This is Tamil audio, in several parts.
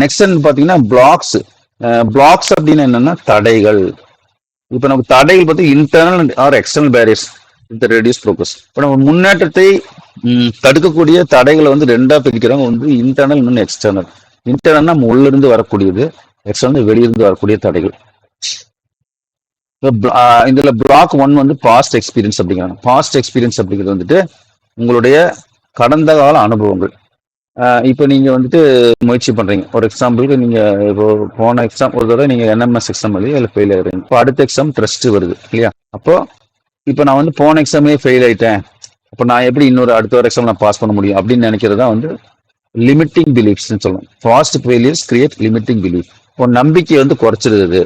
நெக்ஸ்ட் பார்த்தீங்கன்னா பிளாக்ஸ். பிளாக்ஸ் அப்படின்னு என்னன்னா தடைகள். இப்போ நமக்கு தடைகள் பற்றி internal or external barriers with reduce progress. இப்போ நம்ம முன்னேற்றத்தை தடுக்கக்கூடிய தடைகளை வந்து ரெண்டா பிரிக்கிறவங்க வந்து இன்டர்னல் இன்னொன்று எக்ஸ்டர்னல். இன்டர்னல் நம்ம உள்ள இருந்து வரக்கூடியது, எக்ஸ்டர்னல் வெளியிருந்து வரக்கூடிய தடைகள். இதுல பிளாக் 1 வந்து பாஸ்ட் எக்ஸ்பீரியன்ஸ் அப்படிங்கிறாங்க. பாஸ்ட் எக்ஸ்பீரியன்ஸ் அப்படிங்கிறது வந்துட்டு உங்களுடைய கடந்த கால அனுபவங்கள். இப்போ நீங்க வந்துட்டு முயற்சி பண்றீங்க. ஒரு எக்ஸாம்பிளுக்கு நீங்க இப்போ போன எக்ஸாம் ஒரு தடவை நீங்க என்எம்எஸ் எக்ஸாம் எழுதி அதில் ஃபெயில் ஆயிடுறீங்க. இப்போ அடுத்த எக்ஸாம் ட்ரஸ்ட் வருது இல்லையா? அப்போ இப்போ நான் வந்து போன எக்ஸாமே ஃபெயில் ஆயிட்டேன், அப்போ நான் எப்படி இன்னொரு அடுத்த ஒரு எக்ஸாம் நான் பாஸ் பண்ண முடியும் அப்படின்னு நினைக்கிறது தான் வந்து லிமிட்டிங் பிலீஃப்ஸ்ன்னு சொல்லணும். Fast failures create limiting belief. இப்போ நம்பிக்கை வந்து குறைச்சிருது.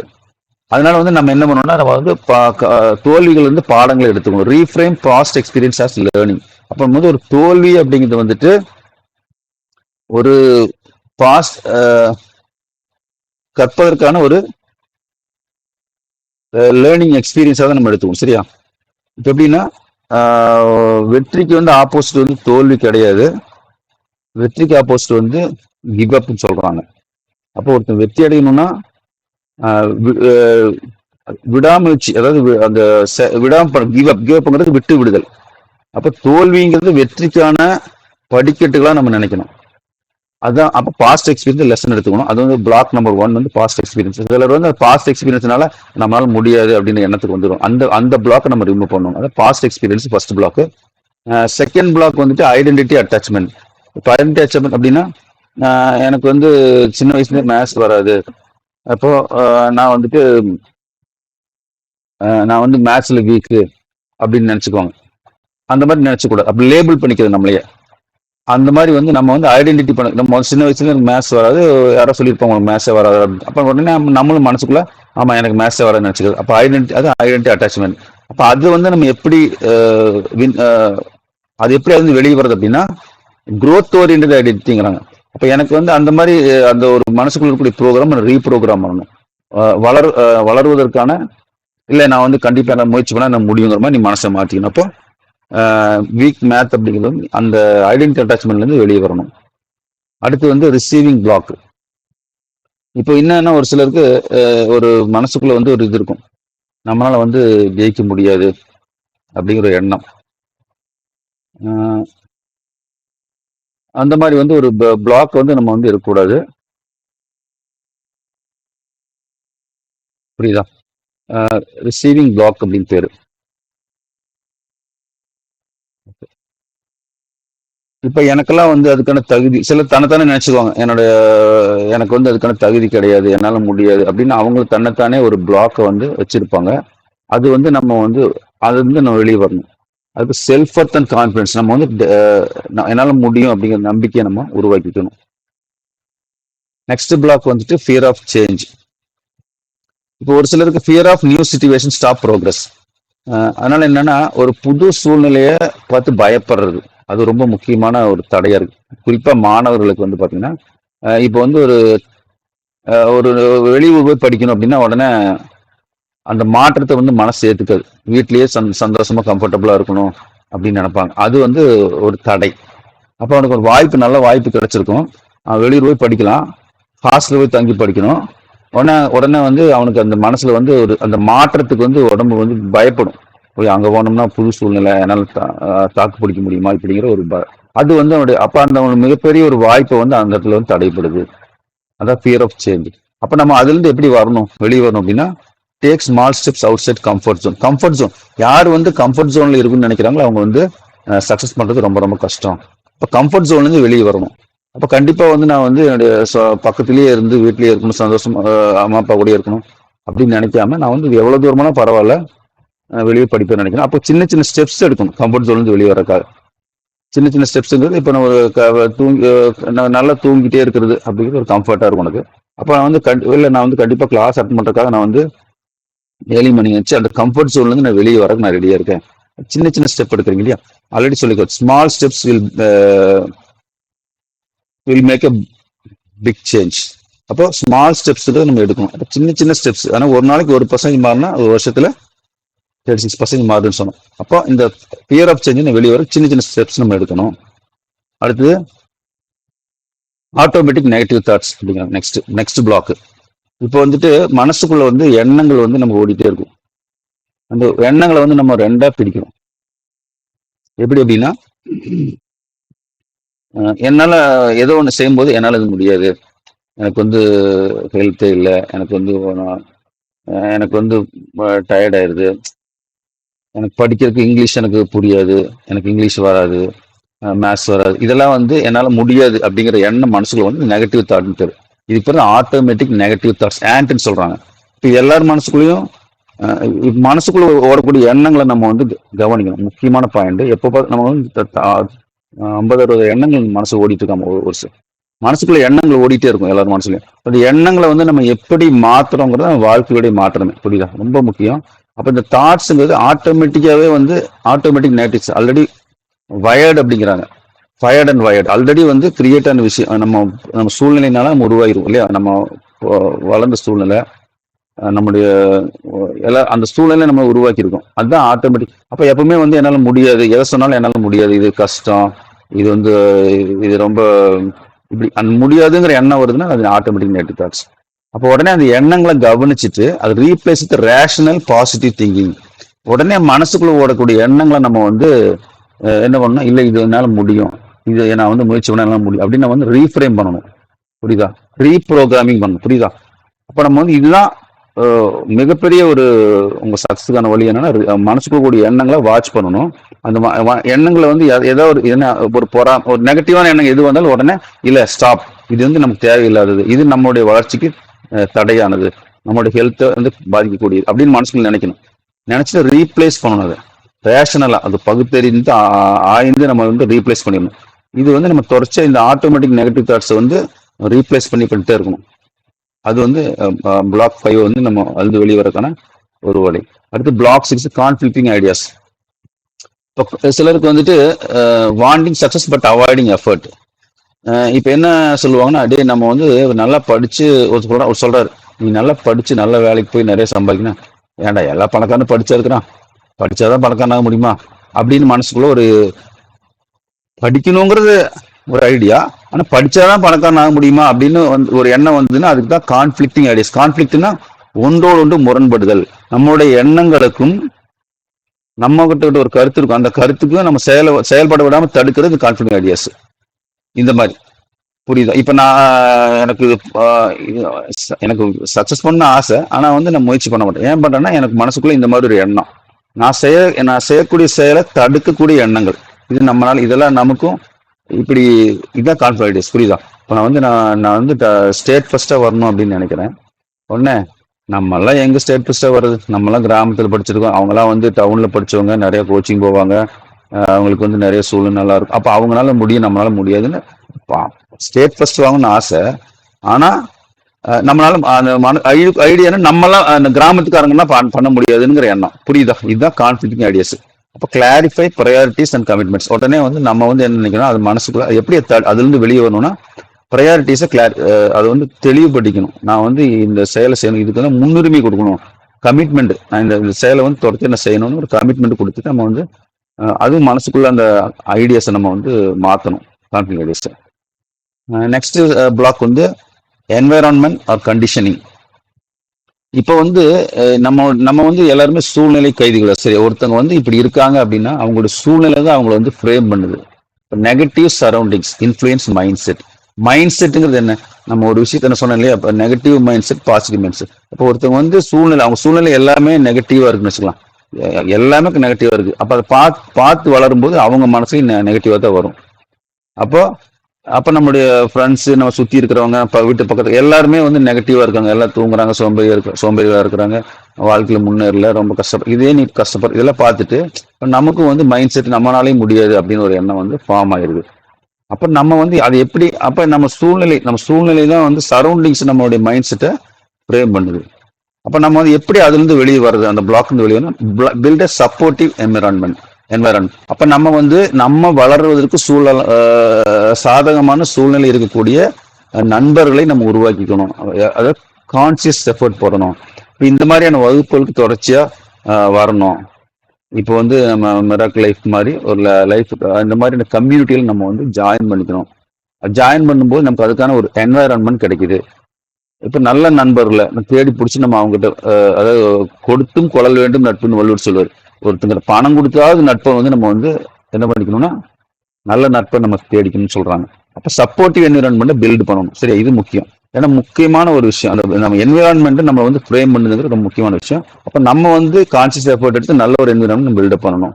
அதனால வந்து நம்ம என்ன பண்ணோம்னா நம்ம வந்து தோல்விகள் வந்து பாடங்களை எடுத்துக்கணும். Reframe past experience as learning. அப்போ வந்து ஒரு தோல்வி அப்படிங்கிறது வந்துட்டு ஒரு பாஸ்ட் கற்பதற்கான ஒரு லேர்னிங் எக்ஸ்பீரியன்ஸாக தான் நம்ம எடுத்துக்கணும். சரியா? இப்போ எப்படின்னா வெற்றிக்கு வந்து ஆப்போசிட் வந்து தோல்வி கிடையாது, வெற்றிக்கு ஆப்போசிட் வந்து கிவ் அப்னு சொல்றாங்க. அப்போ ஒருத்தர் வெற்றி அடையணும்னா விடாமுயற்சி, அதாவது அந்த விடாம கிவ் அப்ங்கிறது விட்டு விடுதல். அப்ப தோல்விங்கிறது வெற்றிக்கான படிக்கட்டுகளா நம்ம நினைக்கணும். அதான் அப்போ பாஸ்ட் எக்ஸ்பீரியன்ஸ் லெசன் எடுத்துக்கணும். அது வந்து பிளாக் நம்பர் 1 வந்து பாஸ்ட் எக்ஸ்பீரியன்ஸ். சிலர் வந்து பாஸ்ட் எக்ஸ்பீரியன்ஸ்னால நம்மளால முடியாது அப்படின்னு எண்ணத்துக்கு வந்துடும். அந்த பிளாக் நம்ம ரிமூவ் பண்ணணும். அதாவது past experience first block. Second block வந்துட்டு ஐடென்டிட்டி அட்டாச்மெண்ட். இப்போ ஐடென்டிட்டி அட்டாச்மெண்ட் அப்படின்னா எனக்கு வந்து சின்ன வயசுலேயே மேத்ஸ் வராது, அப்போ நான் வந்து மேத்ஸ்ல வீக்கு அப்படின்னு நினைச்சுக்குவாங்க. அந்த மாதிரி நினைச்சக்கூடாது. அப்படி லேபிள் பண்ணிக்கிறது நம்மளையே. அந்த மாதிரி வந்து நம்ம வந்து ஐடென்டிட்டி பண்ண, நம்ம சின்ன வயசுல எனக்கு மேத்ஸ் வராது, யாரோ சொல்லியிருப்பாங்க உங்களுக்கு மேத்ஸே வராது, அப்போ உடனே நம்மளும் மனசுக்குள்ள ஆமா எனக்கு மேத்ஸே வராதுன்னு நினச்சிக்கிறது. அப்போ ஐடென்டிட்டி அட்டாச்மெண்ட். அப்போ அது வந்து நம்ம எப்படி அது எப்படி வந்து வெளியே வருது அப்படின்னா growth oriented ஐடென்டிட்டிங்கிறாங்க. அப்போ எனக்கு வந்து அந்த மாதிரி அந்த ஒரு மனசுக்குள்ள இருக்கக்கூடிய ப்ரோக்ராம் ரீப்ரோக்ராம் பண்ணணும். வளருவதற்கான இல்லை நான் வந்து கண்டிப்பாக நான் முயற்சி பண்ணால் நான் முடியுங்கிற மாதிரி நீ மனசை மாற்றிக்கணும். அப்போ வீக் மேத் அப்படிங்கிறது அந்த ஐடென்டிட்டி அட்டாச்மெண்ட்லேருந்து வெளியே வரணும். அடுத்து வந்து ரிசீவிங் பிளாக். இப்போ என்னன்னா ஒரு சிலருக்கு ஒரு மனசுக்குள்ள வந்து ஒரு இது இருக்கும், நம்மளால வந்து ஜெயிக்க முடியாது அப்படிங்கிற ஒரு எண்ணம். அந்த மாதிரி வந்து ஒரு பிளாக் வந்து நம்ம வந்து இருக்கக்கூடாது. புரியுதா? ரிசீவிங் பிளாக் அப்படின்னு பேரு. இப்ப எனக்கெல்லாம் வந்து அதுக்கான தகுதி, சில தன்னைத்தானே நினைச்சுக்குவாங்க எனக்கு வந்து அதுக்கான தகுதி கிடையாது, என்னால முடியாது அப்படின்னு அவங்க தன்னைத்தானே ஒரு பிளாக்கை வந்து வச்சிருப்பாங்க. அது வந்து நம்ம வந்து அது வந்து நம்ம வெளியே வரணும். அதுக்கு செல்ஃப் ஒர்த் அண்ட் கான்ஃபிடன்ஸ், நம்ம வந்து என்னால முடியும் அப்படிங்கிற நம்பிக்கையை நம்ம உருவாக்கிக்கணும். நெக்ஸ்ட் பிளாக் வந்துட்டு ஃபியர் ஆஃப் சேஞ்ச். இப்போ ஒரு சிலருக்கு fear of new situation stop progress. அதனால என்னன்னா ஒரு புது சூழ்நிலையை பார்த்து பயப்படுறது, அது ரொம்ப முக்கியமான ஒரு தடையா இருக்கு. குறிப்பா மாணவர்களுக்கு வந்து பாத்தீங்கன்னா இப்போ வந்து ஒரு வெளியூர் போய் படிக்கணும் அப்படின்னா உடனே அந்த மாற்றத்தை வந்து மனசு ஏத்துக்காது. வீட்லயே சந்தோஷமா கம்ஃபர்டபுளா இருக்கணும் அப்படின்னு நினைப்பாங்க. அது வந்து ஒரு தடை. அப்போ அவனுக்கு ஒரு வாய்ப்பு, நல்ல வாய்ப்பு கிடைச்சிருக்கும், வெளியூர் போய் படிக்கலாம், ஹாஸ்டல் போய் தங்கி படிக்கணும். உடனே வந்து அவனுக்கு அந்த மனசுல வந்து அந்த மாற்றத்துக்கு வந்து உடம்பு வந்து பயப்படும். போய் அங்க போனோம்னா புது சூழ்நிலை, என்னால் தாக்கு பிடிக்க முடியுமா இப்படிங்கிற ஒரு அது வந்து அவனுடைய அப்ப அந்த மிகப்பெரிய ஒரு வாய்ப்பை வந்து அந்த இடத்துல வந்து தடைப்படுது. அதான் ஃபியர் ஆஃப் சேஞ்ச். அப்ப நம்ம அதுல இருந்து எப்படி வரணும், வெளியே வரணும் அப்படின்னா டேக் ஸ்மால் ஸ்டெப்ஸ் அவுட் சைட் கம்ஃபர்ட் ஜோன். கம்ஃபர்ட் ஜோன், யார் வந்து கம்ஃபர்ட் ஜோன்ல இருக்குன்னு நினைக்கிறாங்களோ அவங்க வந்து சக்சஸ் பண்றது ரொம்ப ரொம்ப கஷ்டம். இப்போ கம்ஃபர்ட் ஜோன்ல இருந்து வெளியே வரணும். அப்போ கண்டிப்பா வந்து நான் வந்து என்னுடைய பக்கத்திலேயே இருந்து வீட்லயே இருக்கணும், சந்தோஷம் அம்மா அப்பா கூட இருக்கணும் அப்படின்னு நினைக்காம நான் வந்து எவ்வளவு தூரமானா பரவாயில்ல வெளியே படிப்பேன்னு நினைக்கிறேன். அப்போ சின்ன சின்ன ஸ்டெப்ஸ் எடுக்கணும் கம்ஃபர்ட் ஜோன்ல இருந்து வெளியே வரக்காக. சின்ன சின்ன ஸ்டெப்ஸ்ங்கிறது இப்போ நம்ம நல்லா தூங்கிட்டே இருக்கிறது அப்படிங்கிறது ஒரு கம்ஃபர்ட்டா இருக்கும் எனக்கு. அப்போ நான் வந்து நான் வந்து கண்டிப்பா கிளாஸ் அட்டன் பண்றதுக்காக நான் வந்து ஏர்லி மார்னிங் வச்சு அந்த கம்ஃபர்ட் ஜோன்ல இருந்து நான் வெளியே வரக்கு நான் ரெடியா இருக்கேன். சின்ன சின்ன ஸ்டெப் எடுக்கிறீங்க இல்லையா, ஆல்ரெடி சொல்லிக்கோ, small steps will make a big change. அப்போ ஸ்மால் ஸ்டெப்ஸ் நம்ம எடுக்கணும். அப்போ சின்ன சின்ன ஸ்டெப்ஸ், ஆனால் ஒரு நாளைக்கு 1% மாறினா ஒரு வருஷத்துல 36% மாறுதுன்னு சொன்னோம். அப்போ இந்த ஃபியர் ஆஃப் சேஞ்ச் வெளியே வர சின்ன சின்ன ஸ்டெப்ஸ் நம்ம எடுக்கணும். அடுத்தது ஆட்டோமேட்டிக் நெகட்டிவ் தாட்ஸ் அப்படிங்கிறாங்க. Next block. இப்போ வந்துட்டு மனசுக்குள்ள வந்து எண்ணங்கள் வந்து நம்ம ஓடிட்டே இருக்கும். அந்த எண்ணங்களை வந்து நம்ம ரெண்டா பிரிக்கிறோம். எப்படி அப்படின்னா, என்னால ஏதோ ஒன்று செய்யும்போது என்னால் இது முடியாது, எனக்கு வந்து ஹெல்த்தே இல்லை, எனக்கு வந்து எனக்கு வந்து டயர்ட் ஆயிடுது, எனக்கு படிக்கிறதுக்கு இங்கிலீஷ் எனக்கு புரியாது, எனக்கு இங்கிலீஷ் வராது, மேத்ஸ் வராது, இதெல்லாம் வந்து என்னால் முடியாது அப்படிங்கிற எண்ணம் மனசுக்குள்ள வந்து நெகட்டிவ் தாட்னு பேர். இதுக்கு பேர் ஆட்டோமேட்டிக் நெகட்டிவ் தாட்ஸ், ஆன்ட்னு சொல்றாங்க. இப்போ எல்லார் மனசுக்குள்ளேயும் மனசுக்குள்ள ஓடக்கூடிய எண்ணங்களை நம்ம வந்து கவனிக்கணும். முக்கியமான பாயிண்ட். எப்போ நம்ம வந்து 50-60 எண்ணங்கள் மனசு ஓடிட்டு இருக்காம ஒரு மனசுக்குள்ள எண்ணங்கள் ஓடிட்டே இருக்கும் எல்லாரும் மனசுலயும். அந்த எண்ணங்களை வந்து நம்ம எப்படி மாத்துறோங்கிறத வாழ்க்கையோடைய மாற்றமே. புரியுதா? ரொம்ப முக்கியம். அப்ப இந்த தாட்ஸ்ங்கிறது ஆட்டோமேட்டிக்காவே வந்து ஆட்டோமேட்டிக் நேட்டிவ்ஸ் ஆல்ரெடி வயர்டு அப்படிங்கிறாங்க. ஃபயர்ட் அண்ட் வயர்டு ஆல்ரெடி வந்து கிரியேட் ஆன விஷயம். நம்ம நம்ம சூழ்நிலைனால நம்ம உருவாகிரும் இல்லையா? நம்ம வளர்ந்த சூழ்நிலை, நம்முடைய எல்லாம் அந்த சூழ்நிலை நம்ம உருவாக்கியிருக்கோம். அதுதான் ஆட்டோமேட்டிக். அப்ப எப்பவுமே வந்து என்னால முடியாது, எதை சொன்னாலும் என்னால முடியாது, இது கஷ்டம், இது வந்து இது ரொம்ப இப்படி அந்த முடியாதுங்கிற எண்ணம் வருதுன்னா அது ஆட்டோமேட்டிக் நெகட்டிவ் தாட்ஸ். அப்போ உடனே அந்த எண்ணங்களை கவனிச்சுட்டு அது replace with rational positive thinking. உடனே மனசுக்குள்ள ஓடக்கூடிய எண்ணங்களை நம்ம வந்து என்ன பண்ணணும், இல்லை இது என்னால முடியும், இது நான் வந்து முயற்சி பண்ண என்னால முடியும் அப்படின்னு நம்ம வந்து ரீஃப்ரேம் பண்ணணும். புரியுதா? ரீப்ரோக்ராமிங் பண்ணணும். புரியுதா? அப்ப நம்ம வந்து இதுதான் மிகப்பெரிய ஒரு உங்க சக்ஸஸுக்கான வழி. என்னன்னா மனசுக்குள்ள கூடிய எண்ணங்களை வாட்ச் பண்ணணும். அந்த எண்ணங்களை வந்து ஏதோ ஒரு என்ன ஒரு நெகட்டிவான எண்ணம் எது வந்தாலும் உடனே இல்ல ஸ்டாப், இது வந்து நமக்கு தேவையில்லாதது, இது நம்மளுடைய வளர்ச்சிக்கு தடையானது, நம்மளுடைய ஹெல்த்தை வந்து பாதிக்கக்கூடியது அப்படின்னு மனசுக்குள்ள நினைக்கணும். நினைச்சிட்டு ரீப்ளேஸ் பண்ணணும். அதை ரேஷனலா அது பகுத்தறிந்து ஆய்ந்து நம்ம வந்து ரீப்ளேஸ் பண்ணிடணும். இது வந்து நம்ம தொடர்ச்சியா இந்த ஆட்டோமேட்டிக் நெகட்டிவ் தாட்ஸை வந்து ரீப்ளேஸ் பண்ணிட்டே இருக்கணும். அது வந்து பிளாக் 5 வந்து நம்ம அது வெளிவரக்கான ஒரு வழி. அடுத்து பிளாக் 6 கான்ஃபிளிக்டிங் ஐடியாஸ். இப்போ சிலருக்கு வந்துட்டு wanting success but avoiding effort. இப்போ என்ன சொல்லுவாங்கன்னா, டே நம்ம வந்து நல்லா படிச்சு ஒரு சொல்றாரு, நீ நல்லா படிச்சு நல்ல வேலைக்கு போய் நிறைய சம்பாதிக்கணும். ஏன்டா எல்லா பணக்காரனும் படிச்சா இருக்கிறான், படிச்சாதான் பணக்காரனாக முடியுமா அப்படின்னு மனசுக்குள்ள ஒரு படிக்கணுங்கிறது ஒரு ஐடியா, ஆனா படிச்சாதான் பணக்காரன் ஆக முடியுமா அப்படின்னு ஒரு எண்ணம் வந்ததுன்னா அதுக்கு தான் கான்ஃபிளிக்டிங் ஐடியாஸ். கான்ஃபிளிக்ட்னா ஒன்றோடு ஒன்று முரண்படுதல். நம்மளுடைய எண்ணங்களுக்கும் நம்ம கிட்ட ஒரு கருத்து இருக்கும், அந்த கருத்துக்கும் நம்ம செயல்பட விடாம தடுக்கிறது கான்ஃபிளிக்டிங் ஐடியாஸ். இந்த மாதிரி புரியுதா? இப்ப நான் எனக்கு சக்சஸ் பண்ண ஆசை, ஆனா வந்து நான் முயற்சி பண்ண மாட்டேன். ஏன் பண்றேன்னா எனக்கு மனசுக்குள்ள இந்த மாதிரி ஒரு எண்ணம், நான் செய்யக்கூடிய செயலை தடுக்கக்கூடிய எண்ணங்கள். இது நம்மளால இதெல்லாம் நமக்கும் இப்படி இதுதான் கான்ஃபிடன்ஸ். புரியுதா? இப்போ நான் வந்து ஸ்டேட் ஃபர்ஸ்டா வரணும் அப்படின்னு நினைக்கிறேன். உடனே நம்மெல்லாம் எங்க ஸ்டேட் ஃபர்ஸ்டா வருது? நம்மலாம் கிராமத்தில் படிச்சிருக்கோம், அவங்கலாம் வந்து டவுன்ல படிச்சவங்க, நிறைய கோச்சிங் போவாங்க, அவங்களுக்கு வந்து நிறைய சூழ்நிலை நல்லா இருக்கும். அப்போ அவங்களால முடியும், நம்மளால முடியாதுன்னு ஸ்டேட் ஃபர்ஸ்ட் வாங்கணும்னு ஆசை. ஆனா நம்மளால அந்த ஐடியா நம்மளாம் அந்த கிராமத்துக்காரங்கலாம் பண்ண முடியாதுங்கிற எண்ணம். புரியுதா? இதுதான் கான்ஃபிளிக்டிங் ஐடியாஸ். அப்போ கிளாரிஃபை ப்ரையாரிட்டிஸ் அண்ட் கமிட்மெண்ட்ஸ். உடனே வந்து நம்ம வந்து என்ன நினைக்கணும், அது மனசுக்குள்ள எப்படி அதுல இருந்து வெளியே வரணும்னா ப்ரையாரிட்டிஸை அதை வந்து தெளிவுபடுத்திக்கணும். நான் வந்து இந்த செயலை செய்யணும், இதுக்கு வந்து முன்னுரிமை கொடுக்கணும். கமிட்மெண்ட், நான் இந்த செயலை வந்து தொடர்ந்து என்ன செய்யணும்னு ஒரு கமிட்மெண்ட் கொடுத்துட்டு நம்ம வந்து அதுவும் மனசுக்குள்ள அந்த ஐடியாஸை நம்ம வந்து மாற்றணும், கான்ஃபிளிக்ட் ஐடியாஸை. நெக்ஸ்ட் பிளாக் வந்து என்வைரான்மெண்ட் ஆர் கண்டிஷனிங். இப்போ வந்து நம்ம வந்து எல்லாருமே சூழ்நிலை கைதிகள். சரி, ஒருத்தவங்க வந்து இப்படி இருக்காங்க அப்படின்னா அவங்களோட சூழ்நிலை தான் அவங்கள வந்து ஃப்ரேம் பண்ணுது. Negative surroundings influence mindset. மைண்ட் செட்டுங்கிறது என்ன? நம்ம ஒரு விஷயத்த என்ன சொன்னோம் இல்லையா, இப்போ negative mindset, positive mindset. இப்போ ஒருத்தவங்க வந்து அவங்க சூழ்நிலை எல்லாமே நெகட்டிவா இருக்குன்னு வச்சுக்கலாம், எல்லாமே நெகட்டிவா இருக்கு. அப்போ அதை பார்த்து வளரும்போது அவங்க மனசுலையும் நெகட்டிவா தான் வரும். அப்போ நம்மளுடைய ஃப்ரெண்ட்ஸ், நம்ம சுற்றி இருக்கிறவங்க, வீட்டு பக்கத்தில் எல்லாருமே வந்து நெகட்டிவாக இருக்காங்க, எல்லாம் தூங்குறாங்க, சோம்பேறியாக இருக்கிறாங்க, வாழ்க்கையில் முன்னேறல, ரொம்ப இதே நீ கஷ்டப்படுற இதெல்லாம் பார்த்துட்டு நமக்கும் வந்து மைண்ட் செட் நம்மளாலையும் முடியாது அப்படின்னு ஒரு எண்ணம் வந்து ஃபார்ம் ஆகிருது. அப்போ நம்ம வந்து அது எப்படி, அப்போ நம்ம சூழ்நிலை தான் வந்து சரௌண்டிங்ஸ் நம்மளுடைய மைண்ட் செட்டை ஃப்ரேம் பண்ணுது. அப்போ நம்ம வந்து எப்படி அதுலேருந்து வெளியே வருது, அந்த பிளாக்லேருந்து வெளியே வரணும், பில்ட் அ சப்போர்ட்டிவ் என்விரான்மெண்ட். அப்ப நம்ம வந்து நம்ம வளர்வதற்கு சாதகமான சூழ்நிலை இருக்கக்கூடிய நண்பர்களை நம்ம உருவாக்கிக்கணும். அதாவது கான்சியஸ் எஃபர்ட் போடணும். இந்த மாதிரியான வகுப்புகளுக்கு தொடர்ச்சியா வரணும். இப்போ வந்து நம்ம மிராக்கிள் லைஃப் மாதிரி ஒரு லைஃப், இந்த மாதிரி கம்யூனிட்டியில் நம்ம வந்து ஜாயின் பண்ணிக்கணும். ஜாயின் பண்ணும்போது நமக்கு அதுக்கான ஒரு என்வாயரன்மெண்ட் கிடைக்குது. இப்ப நல்ல நண்பர்களை தேடி பிடிச்சி நம்ம அவங்ககிட்ட அதாவது கொடுத்தும் கொள்ளல் வேண்டும் நட்புன்னு வள்ளுவர் சொல்லுவார். ஒருத்தங்க பணம் கொடுத்தாவது நட்பை வந்து நம்ம வந்து என்ன பண்ணிக்கணும்னா நல்ல நட்பை நம்ம தேடிக்கணும்னு சொல்றாங்க. அப்ப சப்போர்ட்டிவ் என்விரான்மெண்ட் பில்ட் பண்ணணும். சரி, இது முக்கியம். ஏன்னா முக்கியமான ஒரு விஷயம் அந்த நம்ம என்விரான்மெண்ட் நம்ம வந்து ஃப்ரேம் பண்ணுங்கிறது ரொம்ப முக்கியமான விஷயம். அப்ப நம்ம வந்து கான்சியஸ் எஃபர்ட் எடுத்து நல்ல ஒரு என்விரான்மெண்ட் பில்டப் பண்ணணும்.